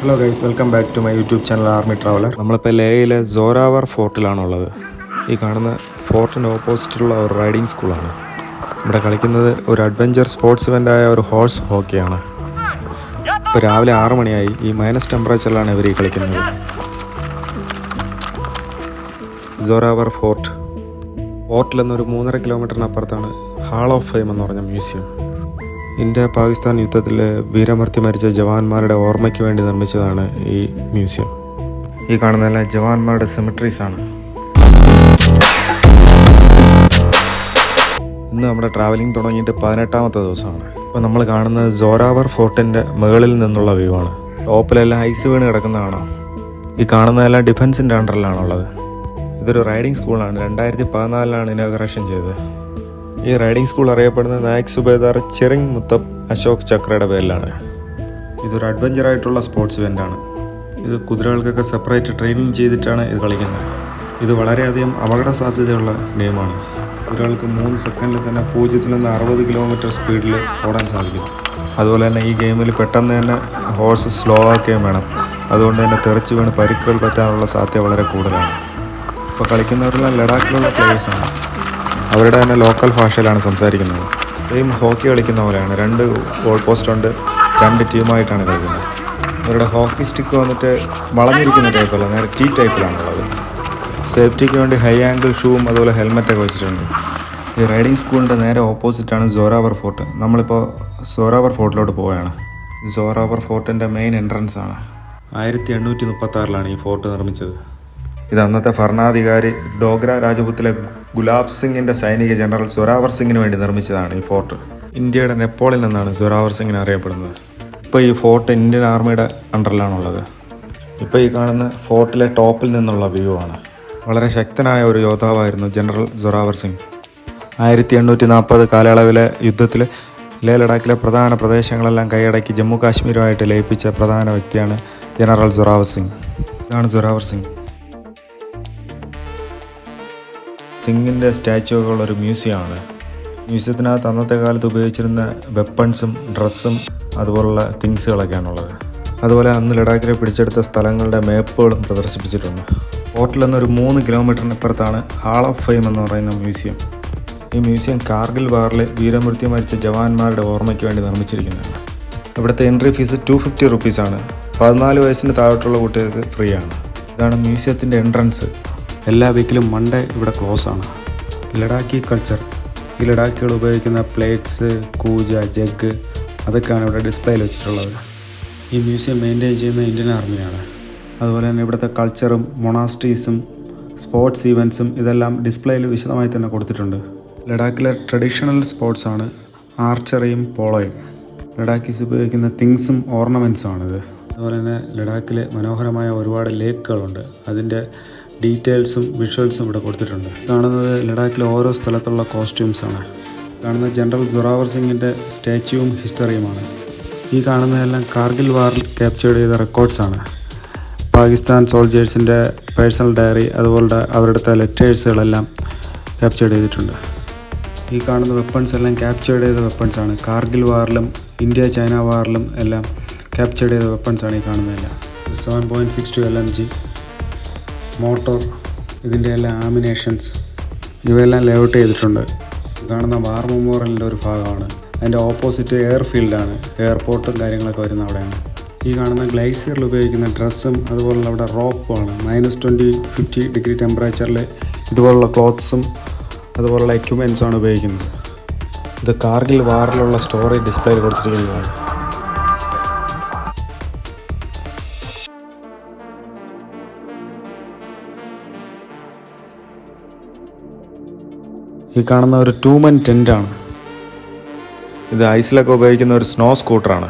Hello guys, welcome back to my YouTube channel army traveller. നമ്മളിപ്പോൾ ലേയിലെ സോറാവർ ഫോർട്ടിലാണുള്ളത്. ഈ കാണുന്ന ഫോർട്ടിൻ്റെ ഓപ്പോസിറ്റുള്ള ഒരു റൈഡിങ് സ്കൂളാണ്. ഇവിടെ കളിക്കുന്നത് ഒരു അഡ്വഞ്ചർ സ്പോർട്സ് ഇവൻ്റായ ഒരു ഹോഴ്സ് ഹോക്കിയാണ്. ഇപ്പോൾ രാവിലെ 6 മണിയായി. ഈ മൈനസ് ടെമ്പറേച്ചറിലാണ് ഇവർ ഈ കളിക്കുന്നത്. സോറാവർ ഫോർട്ടിൽ നിന്നൊരു 3.5 കിലോമീറ്ററിനപ്പുറത്താണ് ഹാൾ ഓഫ് ഫെയിം എന്ന് പറഞ്ഞ മ്യൂസിയം. ഇന്ത്യ പാകിസ്ഥാൻ യുദ്ധത്തിൽ വീരമൃത്യു മരിച്ച ജവാന്മാരുടെ ഓർമ്മയ്ക്ക് വേണ്ടി നിർമ്മിച്ചതാണ് ഈ മ്യൂസിയം. ഈ കാണുന്നതെല്ലാം ജവാന്മാരുടെ സിമിട്രീസാണ്. ഇന്ന് നമ്മുടെ ട്രാവലിംഗ് തുടങ്ങിയിട്ട് 18ാമത്തെ ദിവസമാണ്. ഇപ്പോൾ നമ്മൾ കാണുന്നത് സോറാവർ ഫോർട്ടിൻ്റെ മുകളിൽ നിന്നുള്ള വ്യൂ ആണ്. ടോപ്പിലെല്ലാം ഐസ് വീണ് കിടക്കുന്ന കാണാം. ഈ കാണുന്നതെല്ലാം ഡിഫൻസിൻ്റെ അണ്ടറിലാണുള്ളത്. ഇതൊരു റൈഡിങ് സ്കൂളാണ്. 2014 ഇനോഗ്രേഷൻ ചെയ്തത്. ഈ റൈഡിംഗ് സ്കൂൾ അറിയപ്പെടുന്നത് നായക് സുബേദാർ ചെറിങ് മുത്തബ് അശോക് ചക്രയുടെ പേരിലാണ്. ഇതൊരു അഡ്വഞ്ചറായിട്ടുള്ള സ്പോർട്സ് ഇവൻ്റാണ്. ഇത് കുതിരകൾക്കൊക്കെ സെപ്പറേറ്റ് ട്രെയിനിങ് ചെയ്തിട്ടാണ് ഇത് കളിക്കുന്നത്. ഇത് വളരെയധികം അപകട സാധ്യതയുള്ള ഗെയിമാണ്. കുതിരകൾക്ക് 3 സെക്കൻഡിൽ തന്നെ 0 നിന്ന് 60 കിലോമീറ്റർ സ്പീഡിൽ ഓടാൻ സാധിക്കും. അതുപോലെ തന്നെ ഈ ഗെയിമിൽ പെട്ടെന്ന് തന്നെ ഹോഴ്സ് സ്ലോ ആക്കുകയും വേണം. അതുകൊണ്ട് തന്നെ തെറിച്ച് വീണ് പരിക്കുകൾ പറ്റാനുള്ള സാധ്യത വളരെ കൂടുതലാണ്. ഇപ്പോൾ കളിക്കുന്നവരെല്ലാം ലഡാക്കിലുള്ള പ്ലേയേഴ്സാണ്. അവരുടെ തന്നെ ലോക്കൽ ഭാഷയിലാണ് സംസാരിക്കുന്നത്. ഗെയിം ഹോക്കി കളിക്കുന്ന പോലെയാണ്. 2 ഗോൾ പോസ്റ്റ് ഉണ്ട്. 2 ടീമായിട്ടാണ് കളിക്കുന്നത്. അവരുടെ ഹോക്കി സ്റ്റിക്ക് വന്നിട്ട് വളഞ്ഞിരിക്കുന്ന ടൈപ്പല്ല, നേരെ ടീ ടൈപ്പിലാണുള്ളത്. സേഫ്റ്റിക്ക് വേണ്ടി ഹൈ ആംഗിൾ ഷൂവും അതുപോലെ ഹെൽമെറ്റൊക്കെ വെച്ചിട്ടുണ്ട്. ഈ റൈഡിംഗ് സ്കൂളിൻ്റെ നേരെ ഓപ്പോസിറ്റാണ് സോറാവർ ഫോർട്ട്. നമ്മളിപ്പോൾ സോറാവർ ഫോർട്ടിലോട്ട് പോവുകയാണ്. സോറാവർ ഫോർട്ടിൻ്റെ മെയിൻ എൻട്രൻസ് ആണ്. 1836 ഈ ഫോർട്ട് നിർമ്മിച്ചത്. ഇത് അന്നത്തെ ഭരണാധികാരി ഡോഗ്ര രാജപുത്തിലെ ഗുലാബ് സിംഗിൻ്റെ സൈനിക ജനറൽ സോറാവർ സിംഗിന് വേണ്ടി നിർമ്മിച്ചതാണ് ഈ ഫോർട്ട്. ഇന്ത്യയുടെ നെപ്പോളിയൻ എന്നാണ് സോറാവർ സിംഗിനെ അറിയപ്പെടുന്നത്. ഇപ്പോൾ ഈ ഫോർട്ട് ഇന്ത്യൻ ആർമിയുടെ അണ്ടറിലാണുള്ളത്. ഇപ്പോൾ ഈ കാണുന്ന ഫോർട്ടിലെ ടോപ്പിൽ നിന്നുള്ള വ്യൂ ആണ്. വളരെ ശക്തനായ ഒരു യോദ്ധാവായിരുന്നു ജനറൽ സോറാവർ സിംഗ്. 1840 കാലയളവിലെ യുദ്ധത്തിൽ ലേ ലഡാക്കിലെ പ്രധാന പ്രദേശങ്ങളെല്ലാം കൈയടക്കി ജമ്മു കാശ്മീരുമായിട്ട് ലയിപ്പിച്ച പ്രധാന വ്യക്തിയാണ് ജനറൽ സോറാവർ സിംഗ്. ഇതാണ് സോറാവർ സിംഗ്. സിംഗിൻ്റെ സ്റ്റാച്യു ഉള്ളൊരു മ്യൂസിയമാണ്. മ്യൂസിയത്തിനകത്ത് അന്നത്തെ കാലത്ത് ഉപയോഗിച്ചിരുന്ന വെപ്പൺസും ഡ്രസ്സും അതുപോലുള്ള തിങ്സുകളൊക്കെയാണുള്ളത്. അതുപോലെ അന്ന് ലഡാക്കിലെ പിടിച്ചെടുത്ത സ്ഥലങ്ങളുടെ മാപ്പുകളും പ്രദർശിപ്പിച്ചിട്ടുണ്ട്. ഫോർട്ടിൽ നിന്നൊരു 3 കിലോമീറ്ററിനപ്പുറത്താണ് ഹാൾ ഓഫ് ഫെയിം എന്ന് പറയുന്ന മ്യൂസിയം. ഈ മ്യൂസിയം കാർഗിൽ വാറിൽ വീരമൃത്യു മരിച്ച ജവാന്മാരുടെ ഓർമ്മയ്ക്ക് വേണ്ടി നിർമ്മിച്ചിരിക്കുന്നതാണ്. ഇവിടുത്തെ എൻട്രി ഫീസ് 250 റുപ്പീസാണ്. 14 വയസ്സിന് താഴോട്ടുള്ള കുട്ടികൾക്ക് ഫ്രീ ആണ്. ഇതാണ് മ്യൂസിയത്തിൻ്റെ എൻട്രൻസ്. എല്ലാ വീക്കിലും മൺഡേ ഇവിടെ ക്ലോസ് ആണ്. ലഡാക്കി കൾച്ചർ, ഈ ലഡാക്കികൾ ഉപയോഗിക്കുന്ന പ്ലേറ്റ്സ്, കൂജ, ജഗ് അതൊക്കെയാണ് ഇവിടെ ഡിസ്പ്ലേയിൽ വെച്ചിട്ടുള്ളത്. ഈ മ്യൂസിയം മെയിൻറ്റെയിൻ ചെയ്യുന്ന ഇന്ത്യൻ ആർമിയാണ്. അതുപോലെ തന്നെ ഇവിടുത്തെ കൾച്ചറും മൊണാസ്ട്രീസും സ്പോർട്സ് ഈവൻറ്റ്സും ഇതെല്ലാം ഡിസ്പ്ലേയിൽ വിശദമായി തന്നെ കൊടുത്തിട്ടുണ്ട്. ലഡാക്കിലെ ട്രഡീഷണൽ സ്പോർട്സാണ് ആർച്ചറിയും പോളോയും. ലഡാക്കീസ് ഉപയോഗിക്കുന്ന തിങ്സും ഓർണമെൻറ്റ്സും ആണിത്. അതുപോലെ തന്നെ ലഡാക്കിലെ മനോഹരമായ ഒരുപാട് ലേക്കുകളുണ്ട്. അതിൻ്റെ ഡീറ്റെയിൽസും വിഷ്വൽസും ഇവിടെ കൊടുത്തിട്ടുണ്ട്. കാണുന്നത് ലഡാക്കിലെ ഓരോ സ്ഥലത്തുള്ള കോസ്റ്റ്യൂംസാണ്. കാണുന്ന ജനറൽ സോറാവർ സിംഗിൻ്റെ സ്റ്റാച്യുവും ഹിസ്റ്ററിയുമാണ്. ഈ കാണുന്നതെല്ലാം കാർഗിൽ വാറിൽ ക്യാപ്ചർ ചെയ്ത റെക്കോർഡ്സാണ്. പാകിസ്ഥാൻ സോൾജേഴ്സിൻ്റെ പേഴ്സണൽ ഡയറി അതുപോലെ അവരുടെ ലെറ്റേഴ്സുകളെല്ലാം ക്യാപ്ചർ ചെയ്തിട്ടുണ്ട്. ഈ കാണുന്ന വെപ്പൺസ് എല്ലാം ക്യാപ്ചർ ചെയ്ത വെപ്പൺസാണ്. കാർഗിൽ വാറിലും ഇന്ത്യ ചൈന വാറിലും എല്ലാം ക്യാപ്ചർ ചെയ്ത വെപ്പൺസാണ് ഈ കാണുന്നതെല്ലാം. 7.62 LMG മോട്ടോർ, ഇതിൻ്റെ എല്ലാം ആമിനേഷൻസ് ഇവയെല്ലാം ലേഔട്ട് ചെയ്തിട്ടുണ്ട്. കാണുന്ന വാർ മെമ്മോറിയലിൻ്റെ ഒരു ഭാഗമാണ്. അതിൻ്റെ ഓപ്പോസിറ്റ് എയർഫീൽഡാണ്. എയർപോർട്ടും കാര്യങ്ങളൊക്കെ വരുന്ന അവിടെയാണ്. ഈ കാണുന്ന ഗ്ലേസിയറിൽ ഉപയോഗിക്കുന്ന ഡ്രസ്സും അതുപോലുള്ള അവിടെ റോപ്പുമാണ്. -20, 50 ഡിഗ്രി ടെമ്പറേച്ചറിൽ ഇതുപോലുള്ള ക്ലോത്ത്സും അതുപോലുള്ള എക്യുപ്മെൻസുമാണ് ഉപയോഗിക്കുന്നത്. ഇത് കാർഗിൽ വാറിലുള്ള സ്റ്റോറി ഡിസ്പ്ലേയിൽ കൊടുത്തിരിക്കുന്നതാണ്. ഈ കാണുന്ന ഒരു 2-man ടെൻ്റാണ്. ഇത് ഐസിലൊക്കെ ഉപയോഗിക്കുന്ന ഒരു സ്നോ സ്കൂട്ടറാണ്.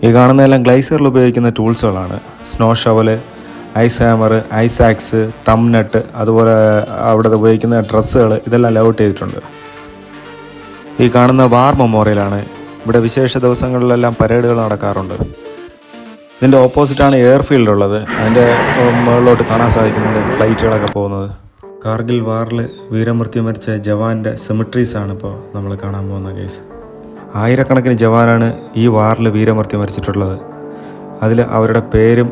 ഈ കാണുന്നതെല്ലാം ഗ്ലേസിയറിൽ ഉപയോഗിക്കുന്ന ടൂൾസുകളാണ്. Snow shovel, ice hammer, ice axe, thumb nut, അതുപോലെ അവിടെ ഉപയോഗിക്കുന്ന ഡ്രസ്സുകൾ ഇതെല്ലാം ലേഔട്ട് ചെയ്തിട്ടുണ്ട്. ഈ കാണുന്ന വാർ മെമ്മോറിയലാണ്. ഇവിടെ വിശേഷ ദിവസങ്ങളിലെല്ലാം പരേഡുകൾ നടക്കാറുണ്ട്. ഇതിൻ്റെ ഓപ്പോസിറ്റാണ് എയർഫീൽഡ് ഉള്ളത്. അതിൻ്റെ മുകളിലോട്ട് കാണാൻ സാധിക്കുന്നുണ്ട് ഫ്ലൈറ്റുകളൊക്കെ പോകുന്നത്. കാർഗിൽ വാറിൽ വീരമൃത്യു മരിച്ച ജവാൻ്റെ സിമിട്രീസാണ് ഇപ്പോൾ നമ്മൾ കാണാൻ പോകുന്ന കേസ്. ആയിരക്കണക്കിന് ജവാനാണ് ഈ വാറിൽ വീരമൃത്യു മരിച്ചിട്ടുള്ളത്. അതിൽ അവരുടെ പേരും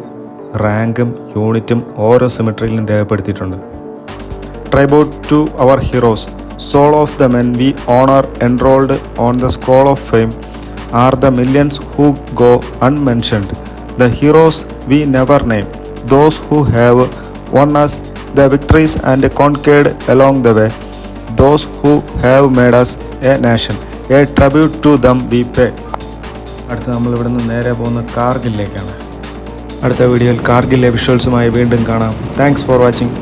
റാങ്കും യൂണിറ്റും ഓരോ സിമിട്രിയിലും രേഖപ്പെടുത്തിയിട്ടുണ്ട്. Tribute to our heroes. Soul of the men we honor enrolled on the scroll of fame are the millions who go unmentioned, the heroes we never name, those who have won us the victories and conquered along the way, those who have made us a nation, a tribute to them we pay. അടുത്ത നമ്മൾ ഇവിടുന്ന് നേരെ പോകുന്ന കാർഗിലിലേക്കാണ്. അടുത്ത വീഡിയോയിൽ കാർഗിലിലെ വിഷ്വൽസുമായി വീണ്ടും കാണാം. Thanks for watching.